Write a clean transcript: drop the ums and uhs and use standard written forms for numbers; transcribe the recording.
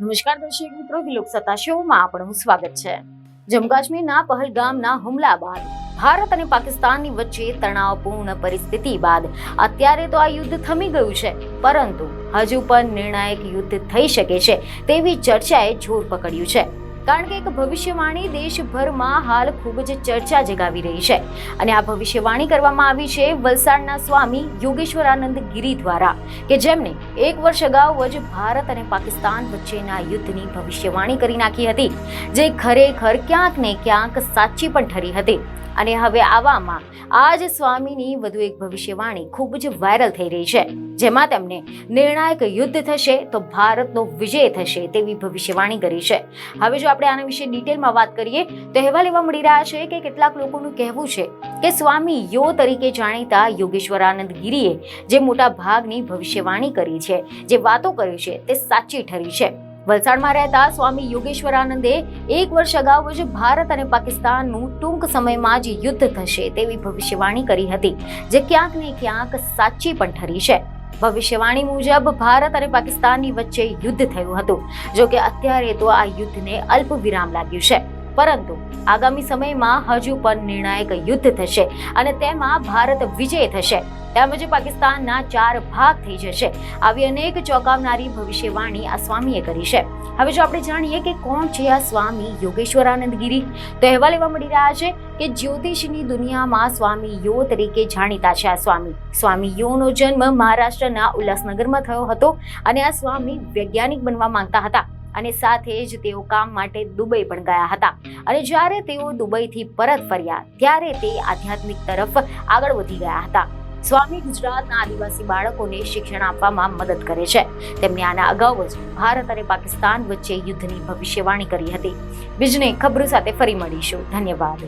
નમસ્કાર દર્શક મિત્રો, લોકસત્તા શોમાં આપણું સ્વાગત છે। જમ્મુ કાશ્મીરના પહલગામના હુમલા બાદ ભારત અને પાકિસ્તાનની વચ્ચે તણાવપૂર્ણ પરિસ્થિતિ બાદ અત્યારે તો આ યુદ્ધ થમી ગયું છે, પરંતુ હજુ પણ નિર્ણાયક યુદ્ધ થઈ શકે છે તેવી ચર્ચાએ જોર પકડ્યું છે। કારણ કે એક ભવિષ્યવાણી દેશભરમાં હાલ ખૂબ જ ચર્ચા જગાવી રહી છે અને આ ભવિષ્યવાણી કરવામાં આવી છે વલસાડના સ્વામી યોગેશ્વરાનંદ ગિરી દ્વારા, કે જેમણે 1 વર્ષ અગાઉ જ ભારત અને પાકિસ્તાન વચ્ચેના યુદ્ધની ભવિષ્યવાણી કરી નાખી હતી, જે ખરેખર ક્યાંક ને ક્યાંક સાચી પણ ઠરી હતી। અને હવે આવામાં આ જ સ્વામીની વધુ એક ભવિષ્યવાણી ખૂબ જ વાયરલ થઈ રહી છે, જેમાં તેમણે નિર્ણાયક યુદ્ધ થશે તો ભારતનો વિજય થશે તેવી ભવિષ્યવાણી કરી છે। હવે જો આપણે આના વિશે ડિટેલમાં વાત કરીએ તો અહેવાલ એવા મળી રહ્યા છે કે કેટલાક લોકોનું કહેવું છે કે સ્વામી યો તરીકે જાણીતા યોગેશ્વરાનંદ ગિરીએ જે મોટા ભાગની ભવિષ્યવાણી કરી છે, જે વાતો કરી છે તે સાચી ઠરી છે। વલસાડમાં રહેતા સ્વામી યોગેશ્વરાનંદે 1 વર્ષ અગાઉ જ ભારત અને પાકિસ્તાનનું ટૂંક સમયમાં જ યુદ્ધ થશે તેવી ભવિષ્યવાણી કરી હતી, જે ક્યાંક ને ક્યાંક સાચી પણ ઠરી છે। ભવિષ્યવાણી મુજબ ભારત અને પાકિસ્તાનની વચ્ચે યુદ્ધ થયું હતું, જો કે અત્યારે તો આ યુદ્ધને અલ્પ વિરામ લાગ્યું છે, પરંતુ આગામી સમયમાં હજુ પણ નિર્ણાયક યુદ્ધ થશે અને તેમાં ભારત વિજય થશે, તેમજ પાકિસ્તાનના 4 ભાગ થઈ જશે। આવી અનેક ચોંકાવનારી ભવિષ્યવાણી આ સ્વામીએ કરી છે। હવે જો આપણે જાણીએ કે કોણ છે આ સ્વામી યોગેશ્વરાનંદ ગિરી, તો અહેવાલ એવા મળી રહ્યા છે કે જ્યોતિષની દુનિયામાં સ્વામી યો તરીકે જાણીતા છે આ સ્વામી યોનો જન્મ મહારાષ્ટ્રના ઉલ્લાસનગરમાં થયો હતો અને આ સ્વામી વૈજ્ઞાનિક બનવા માંગતા હતા અને સાથે જ તેઓ કામ માટે દુબઈ પણ ગયા હતા અને જ્યારે તેઓ દુબઈથી પરત ફર્યા ત્યારે તે આધ્યાત્મિક તરફ આગળ વધી ગયા હતા। સ્વામી ગુજરાતના આદિવાસી બાળકોને શિક્ષણ આપવામાં મદદ કરે છે। તેમણે આના અગાઉ જ ભારત અને પાકિસ્તાન વચ્ચે યુદ્ધની ભવિષ્યવાણી કરી હતી। બીજને ખબરો સાથે ફરી મળીશું। ધન્યવાદ।